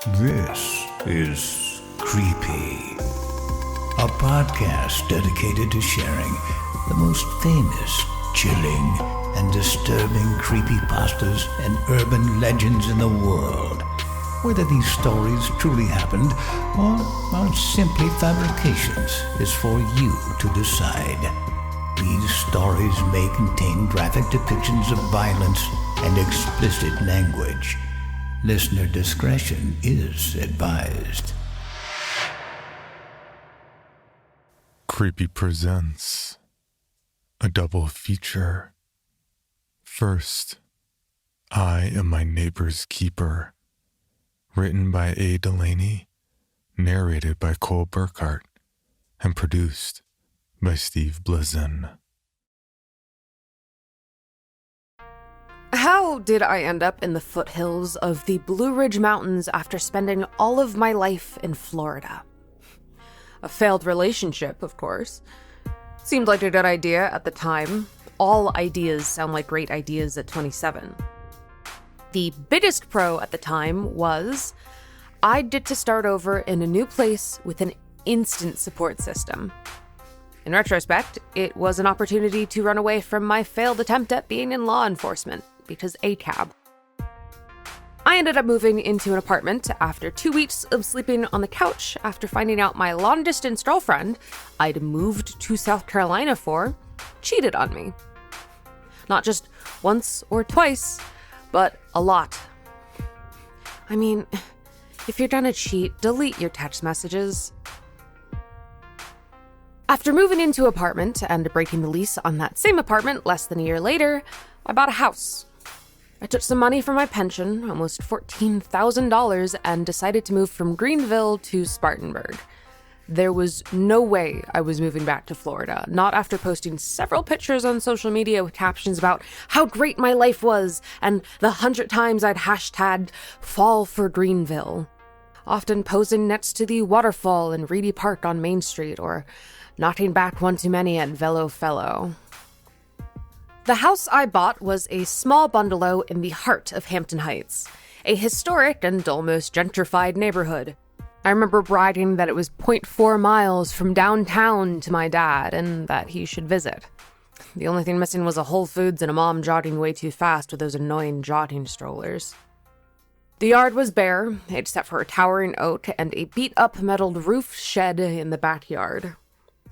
This is Creepy, a podcast dedicated to sharing the most famous, chilling, and disturbing creepypastas and urban legends in the world. Whether these stories truly happened or are simply fabrications is for you to decide. These stories may contain graphic depictions of violence and explicit language. Listener discretion is advised. Creepy presents a double feature. First, I Am My Neighbor's Keeper, written by DeLaney, narrated by Cole Burkhardt, and produced by Steve Blizin. How did I end up in the foothills of the Blue Ridge Mountains after spending all of my life in Florida? A failed relationship, of course. Seemed like a good idea at the time. All ideas sound like great ideas at 27. The biggest pro at the time was I'd get to start over in a new place with an instant support system. In retrospect, it was an opportunity to run away from my failed attempt at being in law enforcement, because ACAB. I ended up moving into an apartment after 2 weeks of sleeping on the couch after finding out my long-distance girlfriend I'd moved to South Carolina for cheated on me. Not just once or twice, but a lot. I mean, if you're gonna cheat, delete your text messages. After moving into an apartment and breaking the lease on that same apartment less than a year later, I bought a house. I took some money from my pension, almost $14,000, and decided to move from Greenville to Spartanburg. There was no way I was moving back to Florida, not after posting several pictures on social media with captions about how great my life was and the 100 times I'd hashtagged fall for Greenville. Often posing next to the waterfall in Reedy Park on Main Street or knocking back one too many at Velo Fellow. The house I bought was a small bungalow in the heart of Hampton Heights, a historic and almost gentrified neighborhood. I remember bragging that it was 0.4 miles from downtown to my dad and that he should visit. The only thing missing was a Whole Foods and a mom jogging way too fast with those annoying jogging strollers. The yard was bare, except for a towering oak and a beat-up metal roof shed in the backyard.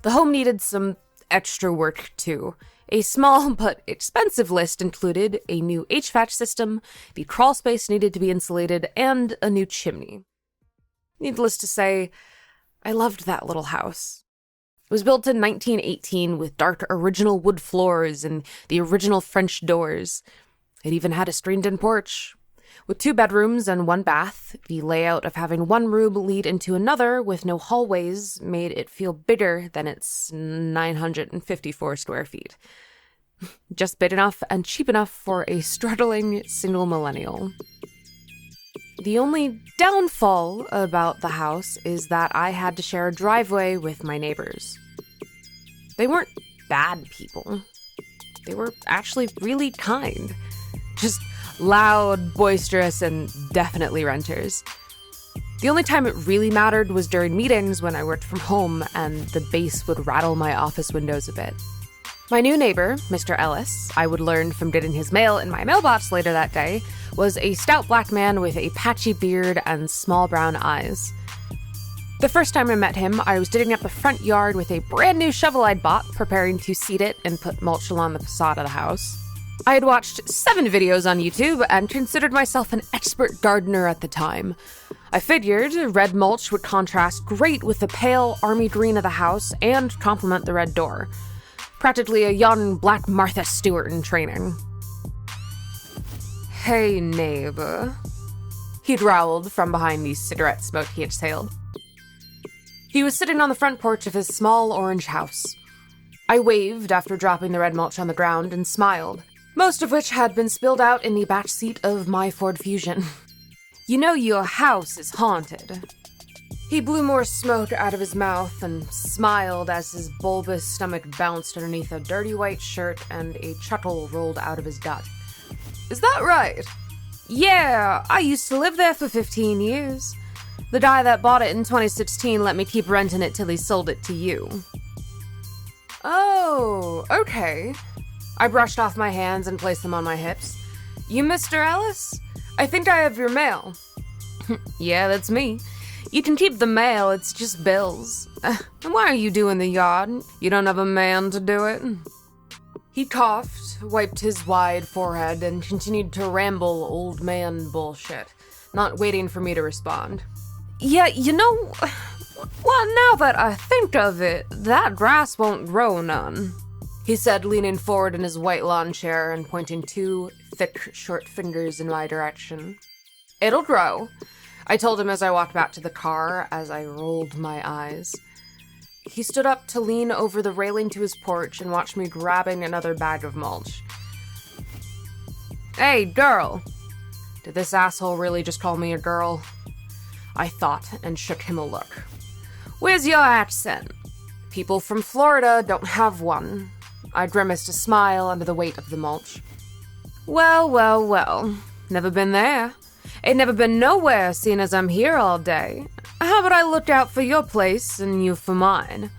The home needed some extra work, too. A small but expensive list included a new HVAC system, the crawl space needed to be insulated, and a new chimney. Needless to say, I loved that little house. It was built in 1918 with dark original wood floors and the original French doors. It even had a screened-in porch. With 2 bedrooms and 1 bath, the layout of having one room lead into another with no hallways made it feel bigger than its 954 square feet. Just big enough and cheap enough for a struggling single millennial. The only downfall about the house is that I had to share a driveway with my neighbors. They weren't bad people. They were actually really kind. Just loud, boisterous, and definitely renters. The only time it really mattered was during meetings when I worked from home and the bass would rattle my office windows a bit. My new neighbor, Mr. Ellis, I would learn from getting his mail in my mailbox later that day, was a stout black man with a patchy beard and small brown eyes. The first time I met him, I was digging up the front yard with a brand new shovel I'd bought, preparing to seed it and put mulch along the facade of the house. I had watched 7 videos on YouTube and considered myself an expert gardener at the time. I figured red mulch would contrast great with the pale army green of the house and complement the red door. Practically a young Black Martha Stewart in training. "Hey, neighbor," he growled from behind the cigarette smoke he exhaled. He was sitting on the front porch of his small orange house. I waved after dropping the red mulch on the ground and smiled, most of which had been spilled out in the back seat of my Ford Fusion. "You know your house is haunted." He blew more smoke out of his mouth and smiled as his bulbous stomach bounced underneath a dirty white shirt and a chuckle rolled out of his gut. "Is that right?" "Yeah, I used to live there for 15 years. The guy that bought it in 2016 let me keep renting it till he sold it to you. Oh, okay. I brushed off my hands and placed them on my hips. You Mr. Ellis? I think I have your mail. Yeah, that's me. You can keep the mail, it's just bills. And why are you doing the yard? You don't have a man to do it? He coughed, wiped his wide forehead, and continued to ramble old man bullshit, not waiting for me to respond. Yeah, well, now that I think of it, that grass won't grow none, he said, leaning forward in his white lawn chair and pointing two thick, short fingers in my direction. It'll grow, I told him as I walked back to the car as I rolled my eyes. He stood up to lean over the railing to his porch and watched me grabbing another bag of mulch. Hey, girl! Did this asshole really just call me a girl? I thought and shook him a look. Where's your accent? People from Florida don't have one. I grimaced a smile under the weight of the mulch. Well. Never been there. Ain't never been nowhere, seeing as I'm here all day. How about I look out for your place and you for mine?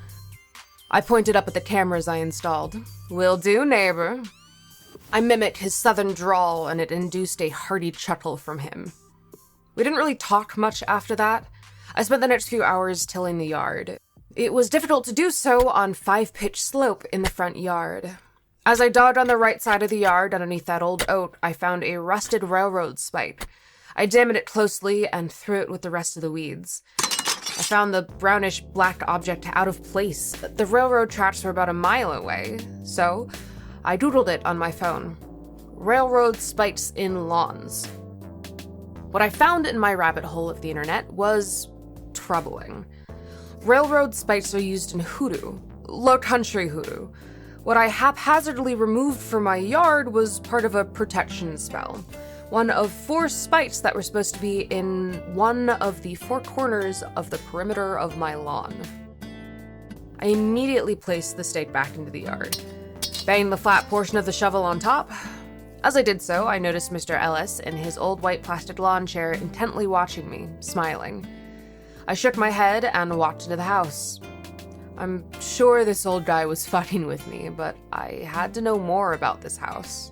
I pointed up at the cameras I installed. Will do, neighbor. I mimicked his southern drawl, and it induced a hearty chuckle from him. We didn't really talk much after that. I spent the next few hours tilling the yard. It was difficult to do so on 5-pitch slope in the front yard. As I dug on the right side of the yard underneath that old oak, I found a rusted railroad spike. I examined it closely and threw it with the rest of the weeds. I found the brownish-black object out of place. The railroad tracks were about a mile away, so I doodled it on my phone. Railroad spikes in lawns. What I found in my rabbit hole of the internet was troubling. Railroad spikes are used in hoodoo, low-country hoodoo. What I haphazardly removed from my yard was part of a protection spell. One of 4 spikes that were supposed to be in one of the 4 corners of the perimeter of my lawn. I immediately placed the stake back into the yard, banged the flat portion of the shovel on top. As I did so, I noticed Mr. Ellis in his old white plastic lawn chair intently watching me, smiling. I shook my head and walked into the house. I'm sure this old guy was fucking with me, but I had to know more about this house.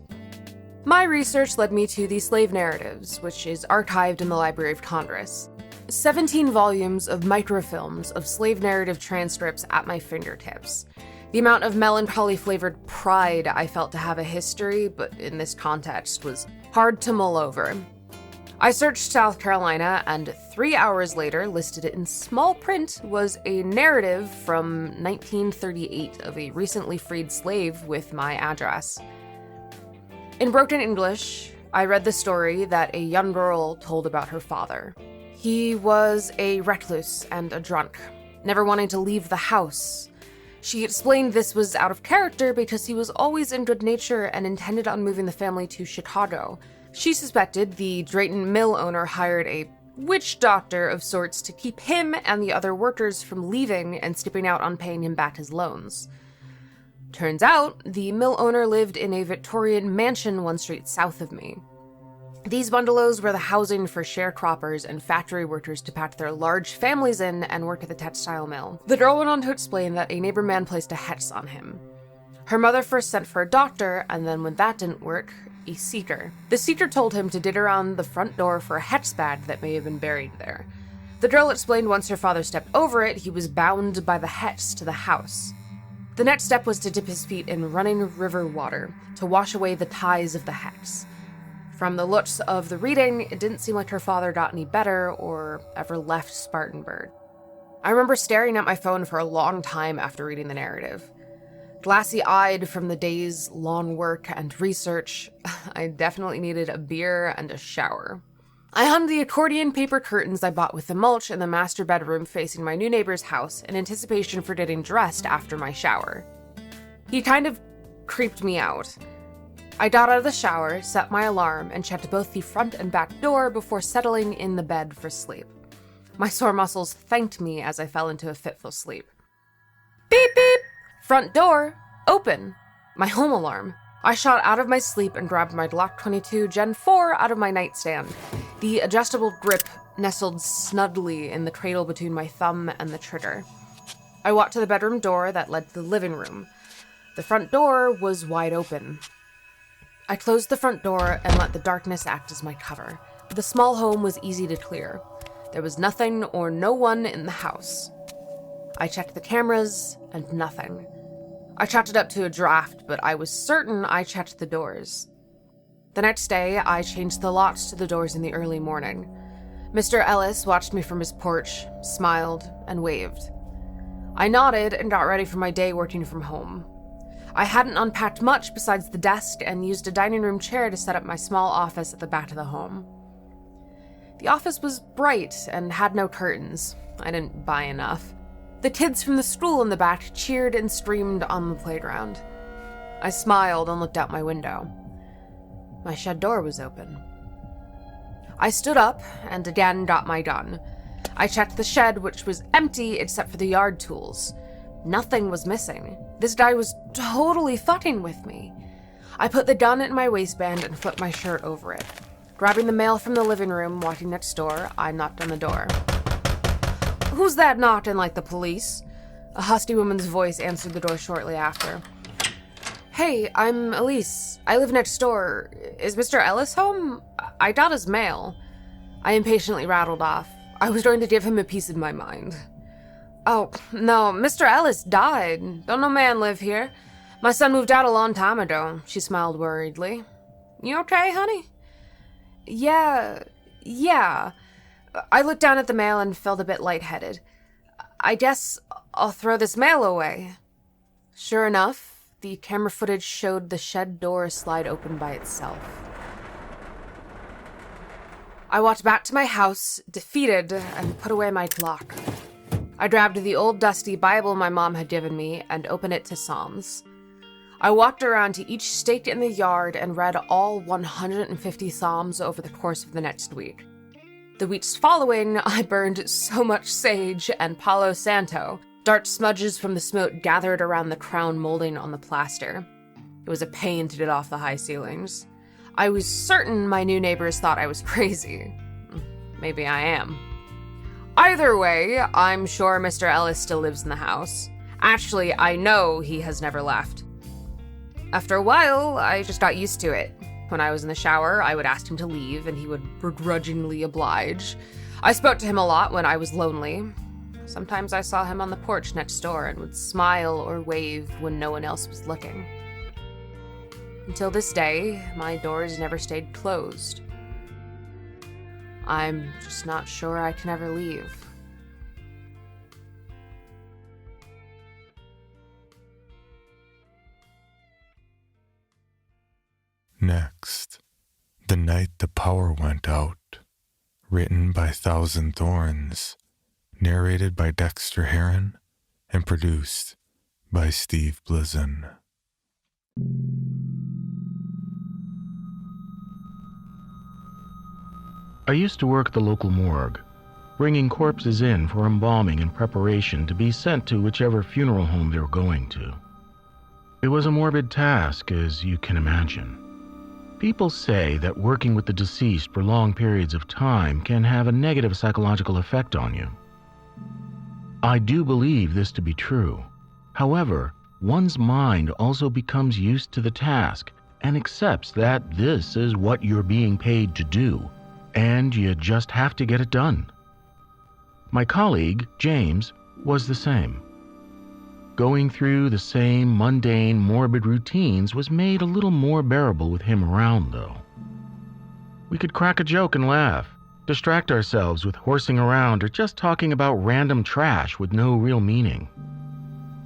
My research led me to the Slave Narratives, which is archived in the Library of Congress. 17 volumes of microfilms of slave narrative transcripts at my fingertips. The amount of melancholy-flavored pride I felt to have a history, but in this context, was hard to mull over. I searched South Carolina, and 3 hours later, listed in small print, was a narrative from 1938 of a recently freed slave with my address. In broken English, I read the story that a young girl told about her father. He was a recluse and a drunk, never wanting to leave the house. She explained this was out of character because he was always in good nature and intended on moving the family to Chicago. She suspected the Drayton mill owner hired a witch doctor of sorts to keep him and the other workers from leaving and skipping out on paying him back his loans. Turns out, the mill owner lived in a Victorian mansion 1 street south of me. These bungalows were the housing for sharecroppers and factory workers to pack their large families in and work at the textile mill. The girl went on to explain that a neighbor man placed a hex on him. Her mother first sent for a doctor, and then when that didn't work, a seeker. The seeker told him to dig around the front door for a hex bag that may have been buried there. The girl explained once her father stepped over it, he was bound by the hex to the house. The next step was to dip his feet in running river water to wash away the ties of the hex. From the looks of the reading, it didn't seem like her father got any better or ever left Spartanburg. I remember staring at my phone for a long time after reading the narrative. Glassy-eyed from the day's long work and research, I definitely needed a beer and a shower. I hung the accordion paper curtains I bought with the mulch in the master bedroom facing my new neighbor's house in anticipation for getting dressed after my shower. He kind of creeped me out. I got out of the shower, set my alarm, and checked both the front and back door before settling in the bed for sleep. My sore muscles thanked me as I fell into a fitful sleep. Beep beep! Front door! Open! My home alarm. I shot out of my sleep and grabbed my Glock 22 Gen 4 out of my nightstand. The adjustable grip nestled snugly in the cradle between my thumb and the trigger. I walked to the bedroom door that led to the living room. The front door was wide open. I closed the front door and let the darkness act as my cover. The small home was easy to clear. There was nothing or no one in the house. I checked the cameras, and nothing. I chalked it up to a draft, but I was certain I checked the doors. The next day, I changed the locks to the doors in the early morning. Mr. Ellis watched me from his porch, smiled, and waved. I nodded and got ready for my day working from home. I hadn't unpacked much besides the desk and used a dining room chair to set up my small office at the back of the home. The office was bright and had no curtains. I didn't buy enough. The kids from the school in the back cheered and screamed on the playground. I smiled and looked out my window. My shed door was open. I stood up and again got my gun. I checked the shed, which was empty except for the yard tools. Nothing was missing. This guy was totally fucking with me. I put the gun in my waistband and flipped my shirt over it. Grabbing the mail from the living room, walking next door, I knocked on the door. "Who's that knocking like the police?" A husky woman's voice answered the door shortly after. "Hey, I'm Elise. I live next door. Is Mr. Ellis home? I got his mail." I impatiently rattled off. I was going to give him a piece of my mind. "Oh, no, Mr. Ellis died. Don't no man live here. My son moved out a long time ago." She smiled worriedly. "You okay, honey?" Yeah. I looked down at the mail and felt a bit lightheaded. "I guess I'll throw this mail away." Sure enough, the camera footage showed the shed door slide open by itself. I walked back to my house, defeated, and put away my Glock. I grabbed the old dusty Bible my mom had given me and opened it to Psalms. I walked around to each stake in the yard and read all 150 Psalms over the course of the next week. The weeks following, I burned so much sage and Palo Santo. Dark smudges from the smoke gathered around the crown molding on the plaster. It was a pain to get off the high ceilings. I was certain my new neighbors thought I was crazy. Maybe I am. Either way, I'm sure Mr. Ellis still lives in the house. Actually, I know he has never left. After a while, I just got used to it. When I was in the shower, I would ask him to leave, and he would begrudgingly oblige. I spoke to him a lot when I was lonely. Sometimes I saw him on the porch next door and would smile or wave when no one else was looking. Until this day, my doors never stayed closed. I'm just not sure I can ever leave. Next, The Night the Power Went Out, written by Thousand-Thorns, narrated by Dexter Heron, and produced by Steve Blizin. I used to work at the local morgue, bringing corpses in for embalming and preparation to be sent to whichever funeral home they were going to. It was a morbid task, as you can imagine. People say that working with the deceased for long periods of time can have a negative psychological effect on you. I do believe this to be true. However, one's mind also becomes used to the task and accepts that this is what you're being paid to do, and you just have to get it done. My colleague, James, was the same. Going through the same mundane, morbid routines was made a little more bearable with him around, though. We could crack a joke and laugh, distract ourselves with horsing around or just talking about random trash with no real meaning.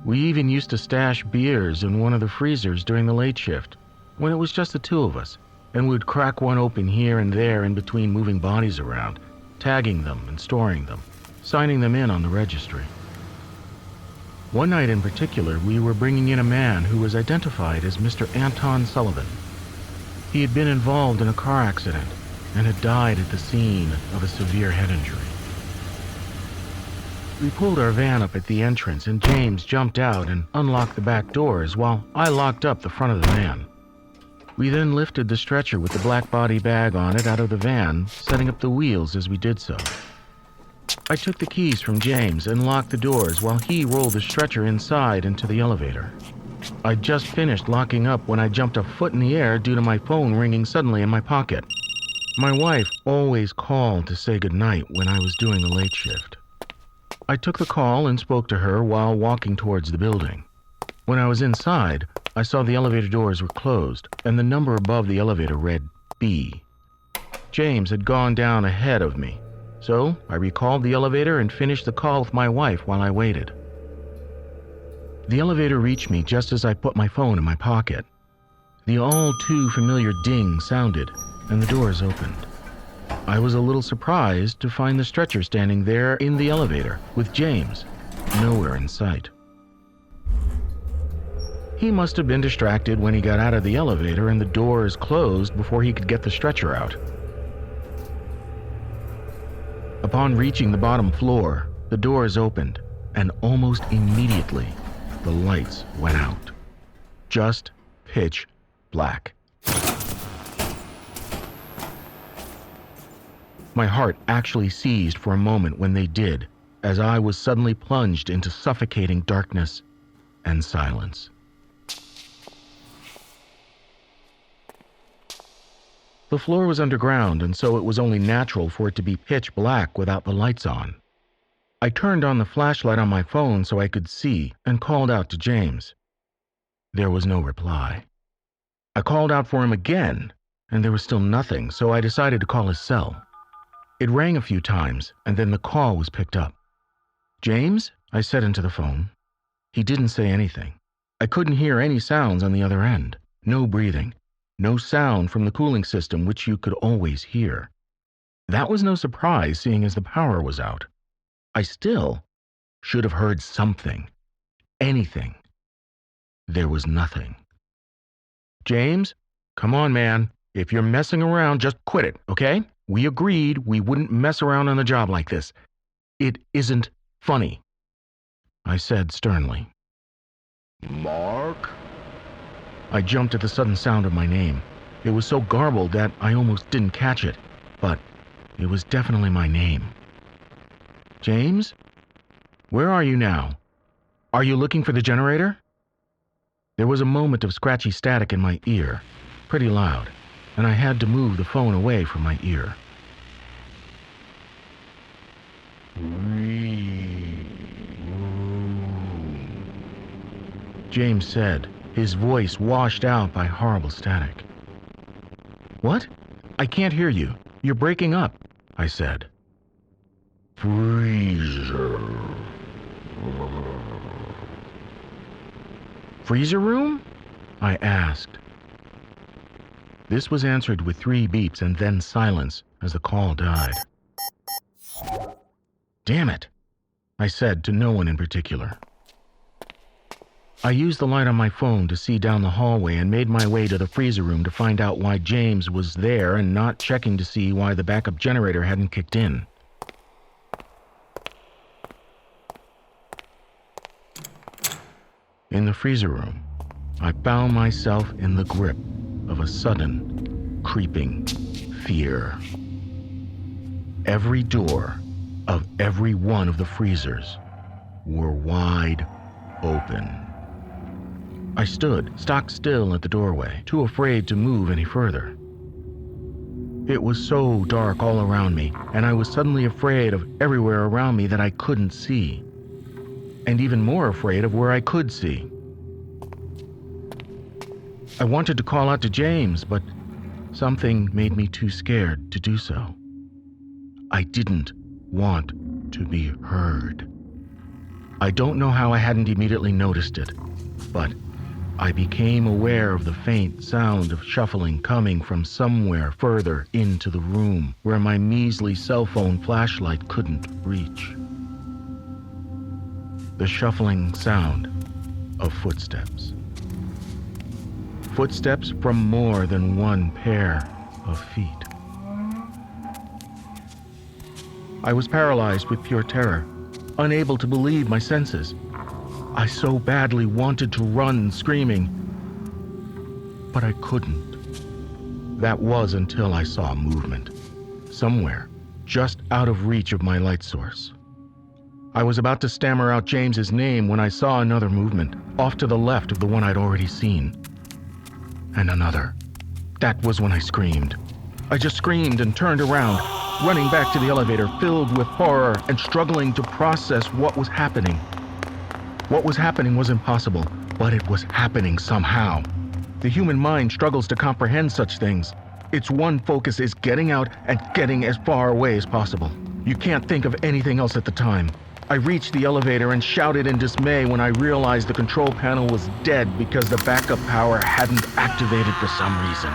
We even used to stash beers in one of the freezers during the late shift, when it was just the two of us, and we'd crack one open here and there in between moving bodies around, tagging them and storing them, signing them in on the registry. One night in particular, we were bringing in a man who was identified as Mr. Anton Sullivan. He had been involved in a car accident and had died at the scene of a severe head injury. We pulled our van up at the entrance and James jumped out and unlocked the back doors while I locked up the front of the van. We then lifted the stretcher with the black body bag on it out of the van, setting up the wheels as we did so. I took the keys from James and locked the doors while he rolled the stretcher inside into the elevator. I'd just finished locking up when I jumped a foot in the air due to my phone ringing suddenly in my pocket. My wife always called to say goodnight when I was doing a late shift. I took the call and spoke to her while walking towards the building. When I was inside, I saw the elevator doors were closed and the number above the elevator read B. James had gone down ahead of me, so I recalled the elevator and finished the call with my wife while I waited. The elevator reached me just as I put my phone in my pocket. The all too familiar ding sounded, and the doors opened. I was a little surprised to find the stretcher standing there in the elevator, with James nowhere in sight. He must have been distracted when he got out of the elevator and the doors closed before he could get the stretcher out. Upon reaching the bottom floor, the doors opened, and almost immediately, the lights went out. Just pitch black. My heart actually seized for a moment when they did, as I was suddenly plunged into suffocating darkness and silence. The floor was underground, and so it was only natural for it to be pitch black without the lights on. I turned on the flashlight on my phone so I could see and called out to James. There was no reply. I called out for him again, and there was still nothing, so I decided to call his cell. It rang a few times, and then the call was picked up. "James?" I said into the phone. He didn't say anything. I couldn't hear any sounds on the other end. No breathing. No sound from the cooling system, which you could always hear. That was no surprise, seeing as the power was out. I still should have heard something. Anything. There was nothing. "James, come on, man. If you're messing around, just quit it, okay? We agreed we wouldn't mess around on the job like this. It isn't funny," I said sternly. "Mark?" I jumped at the sudden sound of my name. It was so garbled that I almost didn't catch it, but it was definitely my name. "James? Where are you now? Are you looking for the generator?" There was a moment of scratchy static in my ear, pretty loud, and I had to move the phone away from my ear. James said, his voice washed out by horrible static. "What? I can't hear you. You're breaking up," I said. "Freezer. Freezer room?" I asked. This was answered with 3 beeps and then silence as the call died. "Damn it," I said to no one in particular. I used the light on my phone to see down the hallway and made my way to the freezer room to find out why James was there and not checking to see why the backup generator hadn't kicked in. In the freezer room, I found myself in the grip of a sudden, creeping fear. Every door of every one of the freezers were wide open. I stood stock still at the doorway, too afraid to move any further. It was so dark all around me, and I was suddenly afraid of everywhere around me that I couldn't see, and even more afraid of where I could see. I wanted to call out to James, but something made me too scared to do so. I didn't want to be heard. I don't know how I hadn't immediately noticed it, but I became aware of the faint sound of shuffling coming from somewhere further into the room where my measly cell phone flashlight couldn't reach. The shuffling sound of footsteps. Footsteps from more than one pair of feet. I was paralyzed with pure terror, unable to believe my senses. I so badly wanted to run screaming, but I couldn't. That was until I saw movement, somewhere just out of reach of my light source. I was about to stammer out James's name when I saw another movement, off to the left of the one I'd already seen. And another. That was when I screamed. I just screamed and turned around, running back to the elevator, filled with horror and struggling to process what was happening. What was happening was impossible, but it was happening somehow. The human mind struggles to comprehend such things. Its one focus is getting out and getting as far away as possible. You can't think of anything else at the time. I reached the elevator and shouted in dismay when I realized the control panel was dead because the backup power hadn't activated for some reason.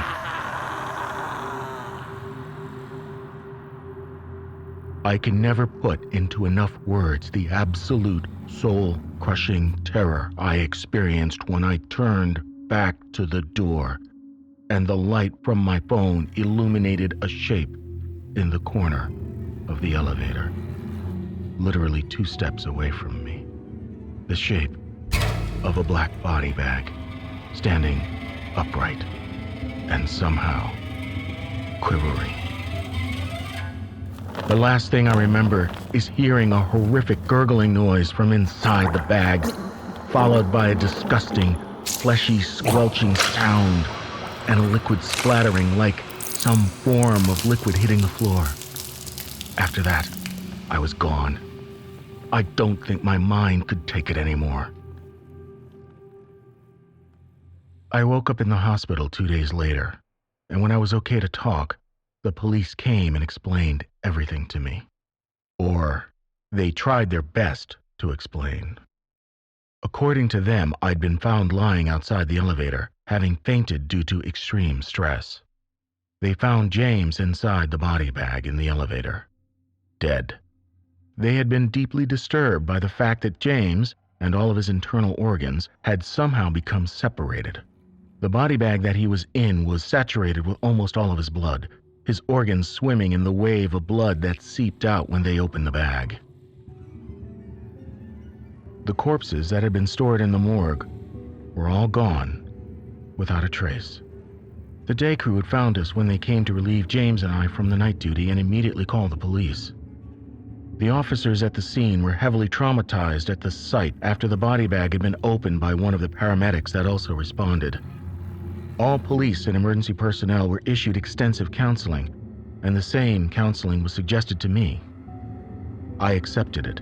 I can never put into enough words the absolute soul-crushing terror I experienced when I turned back to the door and the light from my phone illuminated a shape in the corner of the elevator, literally 2 steps away from me. The shape of a black body bag, standing upright and somehow quivering. The last thing I remember is hearing a horrific gurgling noise from inside the bag, followed by a disgusting, fleshy, squelching sound and a liquid splattering like some form of liquid hitting the floor. After that, I was gone. I don't think my mind could take it anymore. I woke up in the hospital 2 days later, and when I was okay to talk, the police came and explained everything to me. Or they tried their best to explain. According to them, I'd been found lying outside the elevator, having fainted due to extreme stress. They found James inside the body bag in the elevator, dead. They had been deeply disturbed by the fact that James and all of his internal organs had somehow become separated. The body bag that he was in was saturated with almost all of his blood, his organs swimming in the wave of blood that seeped out when they opened the bag. The corpses that had been stored in the morgue were all gone, without a trace. The day crew had found us when they came to relieve James and I from the night duty and immediately called the police. The officers at the scene were heavily traumatized at the sight after the body bag had been opened by one of the paramedics that also responded. All police and emergency personnel were issued extensive counseling, and the same counseling was suggested to me. I accepted it,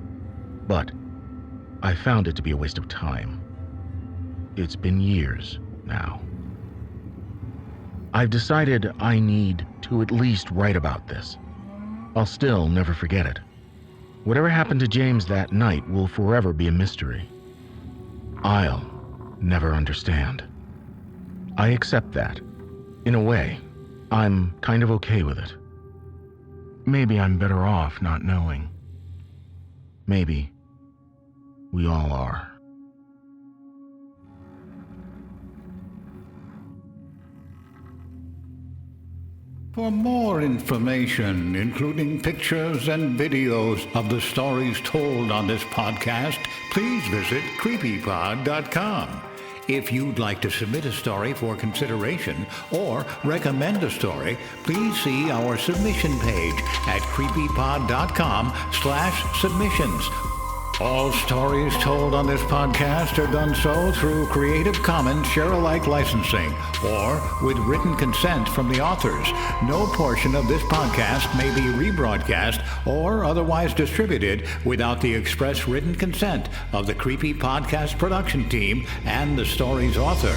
but I found it to be a waste of time. It's been years now. I've decided I need to at least write about this. I'll still never forget it. Whatever happened to James that night will forever be a mystery. I'll never understand. I accept that. In a way, I'm kind of okay with it. Maybe I'm better off not knowing. Maybe we all are. For more information, including pictures and videos of the stories told on this podcast, please visit creepypod.com. If you'd like to submit a story for consideration or recommend a story, please see our submission page at creepypod.com/submissions. All stories told on this podcast are done so through Creative Commons Share-alike licensing or with written consent from the authors. No portion of this podcast may be rebroadcast or otherwise distributed without the express written consent of the Creepy Podcast production team and the story's author.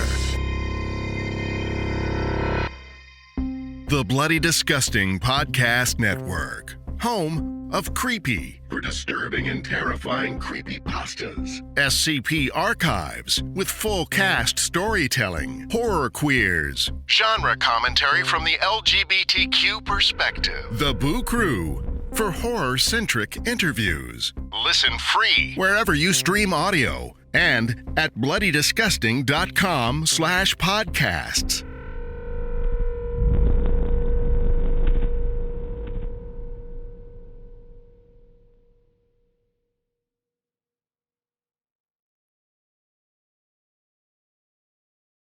The Bloody Disgusting Podcast Network, home of Creepy, for disturbing and terrifying creepypastas. SCP Archives, with full cast storytelling, horror queers, genre commentary from the LGBTQ perspective. The Boo Crew, for horror-centric interviews. Listen free wherever you stream audio and at bloodydisgusting.com/podcasts.